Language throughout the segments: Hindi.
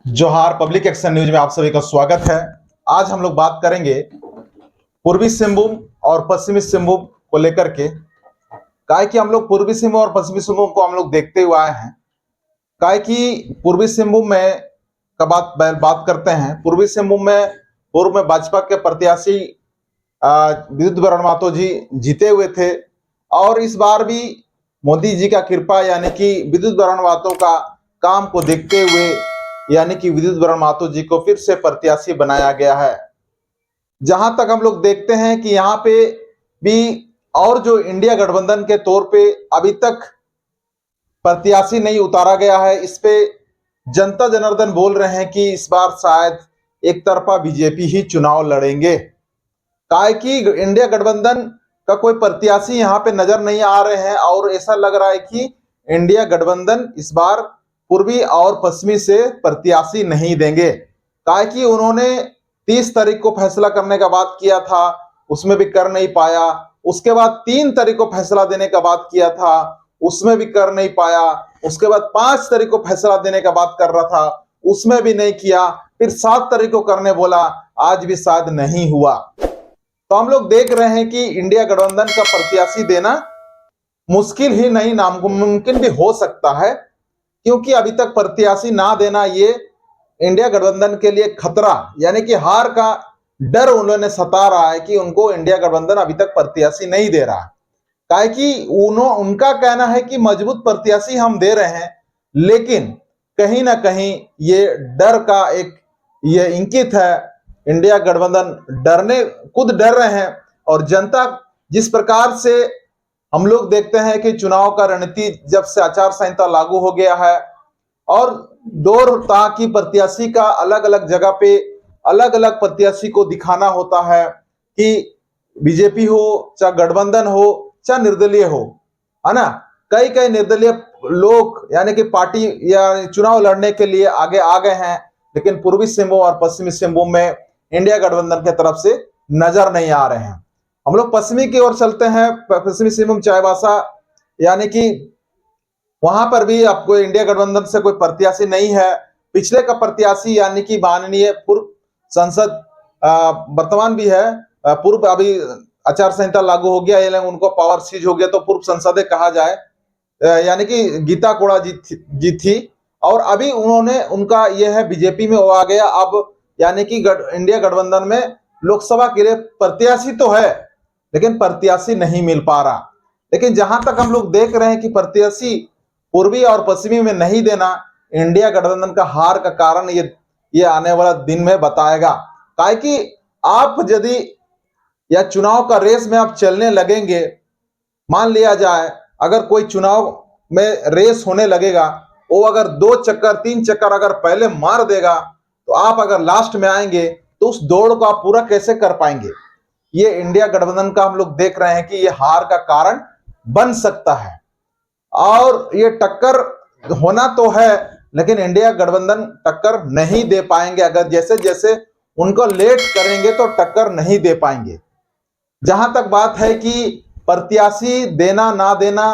जोहार पब्लिक एक्शन न्यूज में आप सभी का स्वागत है। आज हम लोग बात करेंगे पूर्वी सिंहभूम और पश्चिमी सिंहभूम को लेकर के। काहे कि हम लोग पूर्वी सिंहभूम और पश्चिमी सिंहभूम को हम लोग देखते हुए आए हैं। काहे कि पूर्वी सिंहभूम में का बात करते हैं। पूर्वी सिंहभूम में पूर्व में भाजपा के प्रत्याशी विद्युत बरण महतो जी जीते हुए थे और इस बार भी मोदी जी का कृपा यानी कि विद्युत बरण महतो का काम को देखते हुए यानी कि विद्युत बरण महतो जी को फिर से प्रत्याशी बनाया गया है। जहां तक हम लोग देखते हैं कि यहाँ पे भी और जो इंडिया गठबंधन के तौर पे अभी तक प्रत्याशी नहीं उतारा गया है, इस पे जनता जनार्दन बोल रहे हैं कि इस बार शायद एक तरफा बीजेपी ही चुनाव लड़ेंगे। काहे कि इंडिया गठबंधन का कोई प्रत्याशी यहाँ पे नजर नहीं आ रहे हैं और ऐसा लग रहा है कि इंडिया गठबंधन इस बार पूर्वी और पश्चिमी से प्रत्याशी नहीं देंगे। काहे कि उन्होंने 30 तारीख को फैसला करने का बात किया था, उसमें भी कर नहीं पाया। उसके बाद 3 तारीख को फैसला देने का बात किया था, उसमें भी कर नहीं पाया। उसके बाद 5 तारीख को फैसला देने का बात कर रहा था, उसमें भी नहीं किया। फिर 7 तारीख को करने बोला, आज भी शायद नहीं हुआ। तो हम लोग देख रहे हैं कि इंडिया गठबंधन का प्रत्याशी देना मुश्किल ही नहीं नामुमकिन भी हो सकता है, क्योंकि अभी तक प्रत्याशी ना देना ये इंडिया गठबंधन के लिए खतरा यानी कि हार का डर उन्होंने सता रहा है कि उनको इंडिया गठबंधन अभी तक प्रत्याशी नहीं दे रहा है। काहे कि उनका कहना है कि मजबूत प्रत्याशी हम दे रहे हैं, लेकिन कहीं ना कहीं ये डर का एक ये इंकित है। इंडिया गठबंधन खुद डर रहे हैं और जनता जिस प्रकार से हम लोग देखते हैं कि चुनाव का रणनीति जब से आचार संहिता लागू हो गया है और दौर था कि प्रत्याशी का अलग अलग जगह पे अलग अलग प्रत्याशी को दिखाना होता है कि बीजेपी हो चाहे गठबंधन हो चाहे निर्दलीय हो, है ना। कई कई निर्दलीय लोग यानी कि पार्टी या चुनाव लड़ने के लिए आगे आ गए हैं, लेकिन पूर्वी सिंहभूम और पश्चिमी सिंहभूम में इंडिया गठबंधन की तरफ से नजर नहीं आ रहे हैं। हम लोग पश्चिमी की ओर चलते हैं, पश्चिमी सिंहभूम चाईबासा यानी कि वहां पर भी आपको इंडिया गठबंधन से कोई प्रत्याशी नहीं है। पिछले का प्रत्याशी यानी कि माननीय पूर्व संसद वर्तमान भी है, पूर्व अभी आचार संहिता लागू हो गया, उनको पावर सीज हो गया तो पूर्व संसदीय कहा जाए, यानी कि गीता कोड़ा जी थी और अभी उन्होंने उनका यह है बीजेपी में वो आ गया अब, यानी कि इंडिया गठबंधन में लोकसभा के लिए प्रत्याशी तो है लेकिन प्रत्याशी नहीं मिल पा रहा। लेकिन जहां तक हम लोग देख रहे हैं कि प्रत्याशी पूर्वी और पश्चिमी में नहीं देना इंडिया गठबंधन का हार का कारण ये आने वाला दिन में बताएगा। काहे कि आप यदि या चुनाव का रेस में आप चलने लगेंगे, मान लिया जाए अगर कोई चुनाव में रेस होने लगेगा, वो अगर 2 चक्कर 3 चक्कर अगर पहले मार देगा तो आप अगर लास्ट में आएंगे तो उस दौड़ को आप पूरा कैसे कर पाएंगे। ये इंडिया गठबंधन का हम लोग देख रहे हैं कि ये हार का कारण बन सकता है और ये टक्कर होना तो है लेकिन इंडिया गठबंधन टक्कर नहीं दे पाएंगे। अगर जैसे जैसे उनको लेट करेंगे तो टक्कर नहीं दे पाएंगे। जहां तक बात है कि प्रत्याशी देना ना देना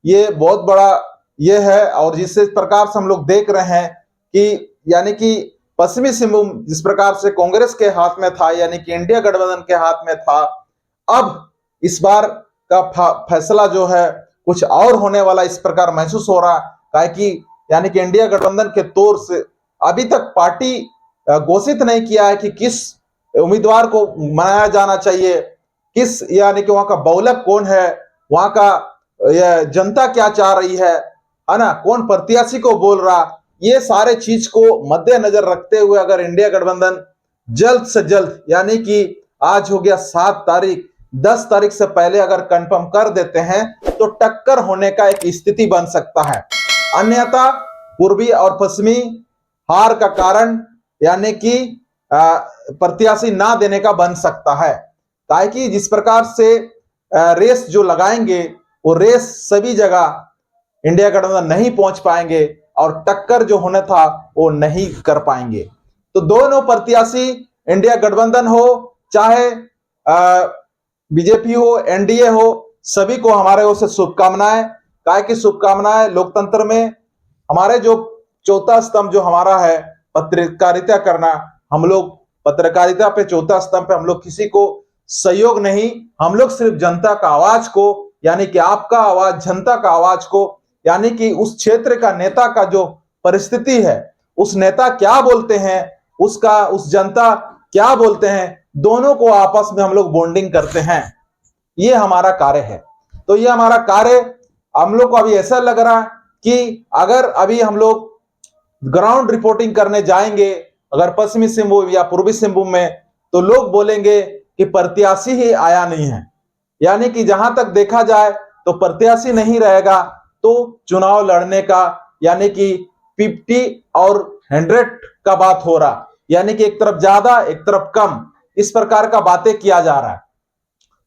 ये बहुत बड़ा ये है और जिस प्रकार से हम लोग देख रहे हैं कि यानी कि पश्चिमी सिंहभूम जिस प्रकार से कांग्रेस के हाथ में था यानी कि इंडिया गठबंधन के हाथ में था, अब इस बार का फैसला जो है कुछ और होने वाला इस प्रकार महसूस हो रहा है कि यानी कि इंडिया गठबंधन के तौर से अभी तक पार्टी घोषित नहीं किया है कि किस उम्मीदवार को मनाया जाना चाहिए, किस यानी कि वहां का बहुलक कौन है, वहां का जनता क्या चाह रही है ना, कौन प्रत्याशी को बोल रहा। ये सारे चीज को मद्देनजर रखते हुए अगर इंडिया गठबंधन जल्द से जल्द यानी कि आज हो गया 7 तारीख, 10 तारीख से पहले अगर कंफर्म कर देते हैं तो टक्कर होने का एक स्थिति बन सकता है। अन्यथा पूर्वी और पश्चिमी हार का कारण यानी कि प्रत्याशी ना देने का बन सकता है। काहे कि जिस प्रकार से रेस जो लगाएंगे वो रेस सभी जगह इंडिया गठबंधन नहीं पहुंच पाएंगे और टक्कर जो होना था वो नहीं कर पाएंगे। तो दोनों प्रत्याशी इंडिया गठबंधन हो चाहे बीजेपी हो एनडीए हो, सभी को हमारे ओर से शुभकामनाएं। काहे की शुभकामनाएं लोकतंत्र में हमारे जो चौथा स्तंभ जो हमारा है पत्रकारिता करना, हम लोग पत्रकारिता पे चौथा स्तंभ पे हम लोग किसी को सहयोग नहीं, हम लोग सिर्फ जनता का आवाज को, यानी कि आपका आवाज, जनता का आवाज को, यानी कि उस क्षेत्र का नेता का जो परिस्थिति है, उस नेता क्या बोलते हैं, उसका उस जनता क्या बोलते हैं, दोनों को आपस में हम लोग बॉन्डिंग करते हैं। ये हमारा कार्य है। तो ये हमारा कार्य हम लोग को अभी ऐसा लग रहा है कि अगर अभी हम लोग ग्राउंड रिपोर्टिंग करने जाएंगे अगर पश्चिमी सिंहभूम या पूर्वी सिंहभूम में, तो लोग बोलेंगे कि प्रत्याशी ही आया नहीं है, यानी कि जहां तक देखा जाए तो प्रत्याशी नहीं रहेगा तो चुनाव लड़ने का, यानी कि 50 और 100 का बात हो रहा, यानी कि एक तरफ ज्यादा एक तरफ कम, इस प्रकार का बातें किया जा रहा है।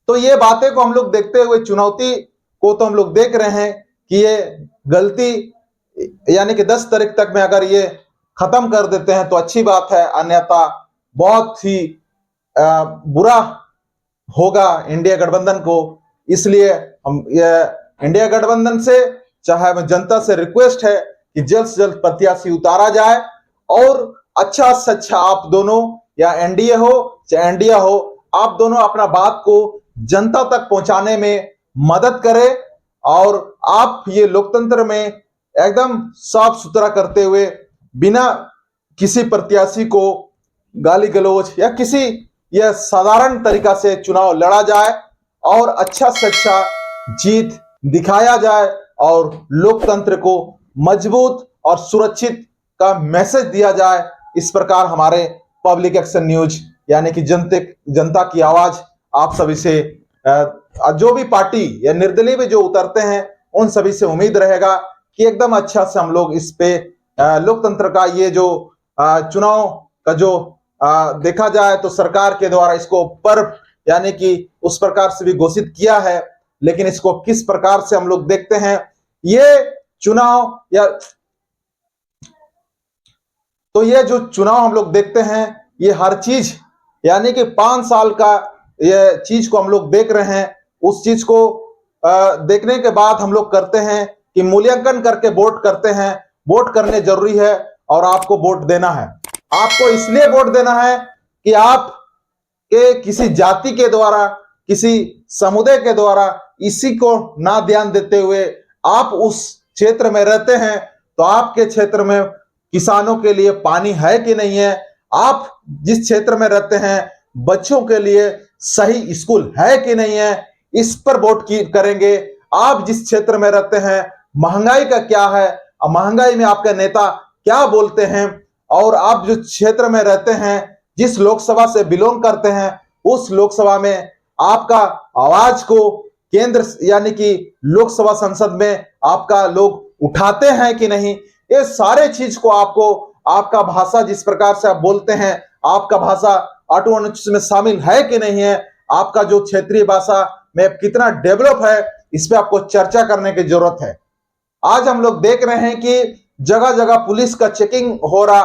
तो ये बातें को हम लोग देखते हुए, चुनौती को तो हम लोग देख रहे हैं कि ये गलती, यानी कि 10 तारीख तक में अगर ये खत्म कर देते हैं तो अच्छी बात है, अन्यथा बहुत ही बुरा होगा इंडिया गठबंधन को। इसलिए हम ये इंडिया गठबंधन से, चाहे जनता से रिक्वेस्ट है कि जल्द से जल्द प्रत्याशी उतारा जाए और अच्छा से अच्छा आप दोनों, या एनडीए हो चाहे इंडिया हो, आप दोनों अपना बात को जनता तक पहुंचाने में मदद करें और आप ये लोकतंत्र में एकदम साफ सुथरा करते हुए, बिना किसी प्रत्याशी को गाली गलौज या किसी, यह साधारण तरीका से चुनाव लड़ा जाए और अच्छा से अच्छा जीत दिखाया जाए और लोकतंत्र को मजबूत और सुरक्षित का मैसेज दिया जाए। इस प्रकार हमारे पब्लिक एक्शन न्यूज, यानी कि जनता की आवाज, आप सभी से जो भी पार्टी या निर्दलीय में जो उतरते हैं उन सभी से उम्मीद रहेगा कि एकदम अच्छा से हम लोग इस पे लोकतंत्र का ये जो चुनाव का जो देखा जाए तो सरकार के द्वारा इसको पर्व, यानी कि उस प्रकार से भी घोषित किया है, लेकिन इसको किस प्रकार से हम लोग देखते हैं ये चुनाव, या तो ये जो चुनाव हम लोग देखते हैं ये हर चीज, यानी कि 5 साल का ये चीज को हम लोग देख रहे हैं। उस चीज को देखने के बाद हम लोग करते हैं कि मूल्यांकन करके वोट करते हैं। वोट करने जरूरी है और आपको वोट देना है। आपको इसलिए वोट देना है कि आप के किसी जाति के द्वारा, किसी समुदाय के द्वारा इसी को ना ध्यान देते हुए आप उस क्षेत्र में रहते हैं तो आपके क्षेत्र में किसानों के लिए पानी है कि नहीं है, आप जिस क्षेत्र में रहते हैं बच्चों के लिए सही स्कूल है कि नहीं है, इस पर वोट करेंगे। आप जिस क्षेत्र में रहते हैं महंगाई का क्या है, महंगाई में आपके नेता क्या बोलते हैं, और आप जो क्षेत्र में रहते हैं, जिस लोकसभा से बिलोंग करते हैं, उस लोकसभा में आपका आवाज को केंद्र, यानी कि लोकसभा संसद में आपका लोग उठाते हैं कि नहीं, ये सारे चीज को आपको, आपका भाषा जिस प्रकार से आप बोलते हैं, आपका भाषा ऑटो अनुसूचित में शामिल है कि नहीं है, आपका जो क्षेत्रीय भाषा में कितना डेवलप है, इस पे आपको चर्चा करने की जरूरत है। आज हम लोग देख रहे हैं कि जगह जगह पुलिस का चेकिंग हो रहा,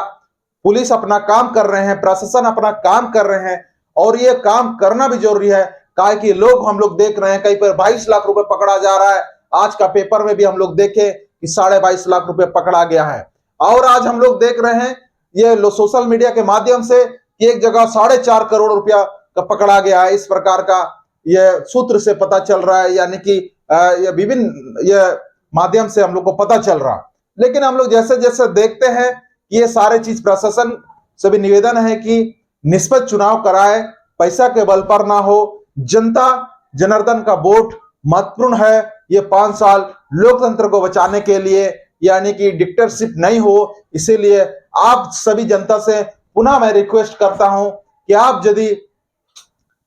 पुलिस अपना काम कर रहे हैं, प्रशासन अपना काम कर रहे हैं, और ये काम करना भी जरूरी है। काहे कि लोग, हम लोग देख रहे हैं कहीं पर 22 लाख रुपए पकड़ा जा रहा है। आज का पेपर में भी हम लोग देखे कि 22.5 लाख रुपए पकड़ा गया है। और आज हम लोग देख रहे हैं ये सोशल मीडिया के माध्यम से कि एक जगह 4.5 करोड़ रुपया का पकड़ा गया है। इस प्रकार का ये सूत्र से पता चल रहा है, यानी कि ये विभिन्न ये माध्यम से हम लोग को पता चल रहा। लेकिन हम लोग जैसे जैसे देखते हैं ये सारे चीज, प्रशासन से भी निवेदन है कि निष्पक्ष चुनाव कराए, पैसा के बल पर ना हो, जनता जनार्दन का वोट महत्वपूर्ण है। ये 5 साल लोकतंत्र को बचाने के लिए, यानी कि डिक्टेटरशिप नहीं हो, इसीलिए आप सभी जनता से पुनः मैं रिक्वेस्ट करता हूं कि आप यदि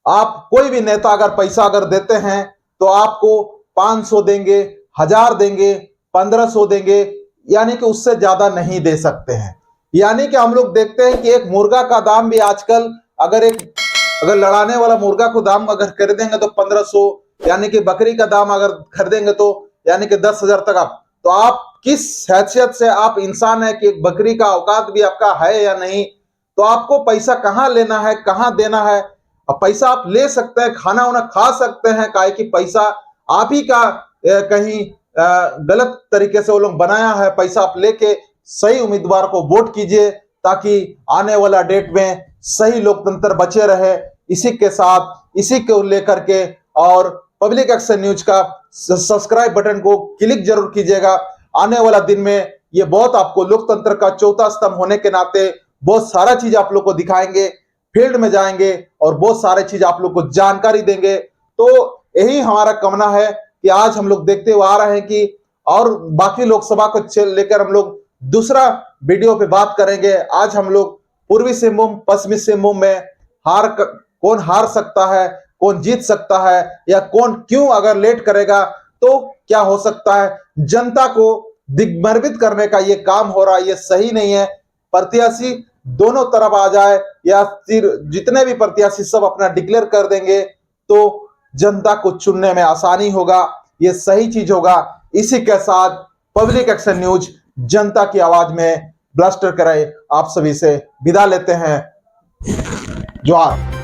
आप कोई भी नेता अगर पैसा अगर देते हैं तो आपको 500 देंगे, 1000 देंगे, 1500 देंगे, यानी कि उससे ज्यादा नहीं दे सकते हैं। यानी कि हम लोग देखते हैं कि एक मुर्गा का दाम भी आजकल, अगर लड़ाने वाला मुर्गा को दाम अगर खरीदेंगे तो 1500, यानी कि बकरी का दाम अगर खरीदेंगे तो यानी कि 10,000 तक। आप किस हैसियत से आप इंसान है कि एक बकरी का औकात भी आपका है या नहीं, तो आपको पैसा कहां लेना है, कहां देना है। अब पैसा आप ले सकते हैं, खाना वाना खा सकते हैं, काहे कि पैसा आप ही का कहीं गलत तरीके से वो लोग बनाया है। पैसा आप लेके सही उम्मीदवार को वोट कीजिए, ताकि आने वाला डेट में सही लोकतंत्र बचे रहे। इसी के साथ इसी को लेकर के और पब्लिक एक्शन न्यूज का सब्सक्राइब बटन को क्लिक जरूर कीजिएगा। आने वाला दिन में ये बहुत आपको लोकतंत्र का चौथा स्तंभ होने के नाते बहुत सारा चीज आप लोग को दिखाएंगे, फील्ड में जाएंगे और बहुत सारे चीज आप लोग को जानकारी देंगे। तो यही हमारा कामना है कि आज हम लोग देखते हुए आ रहे हैं कि और बाकी लोकसभा को लेकर हम लोग दूसरा वीडियो पे बात करेंगे। आज हम लोग पूर्वी सिंहभूम पश्चिमी सिंहभूम में कौन हार सकता है, कौन जीत सकता है, या कौन क्यों अगर लेट करेगा तो क्या हो सकता है। जनता को दिग्भ्रमित करने का ये काम हो रहा है, ये सही नहीं है। प्रत्याशी दोनों तरफ आ जाए या फिर जितने भी प्रत्याशी सब अपना डिक्लेयर कर देंगे तो जनता को चुनने में आसानी होगा, ये सही चीज होगा। इसी के साथ पब्लिक एक्शन न्यूज जनता की आवाज में ब्लास्टर कराए आप सभी से विदा लेते हैं। जोहार।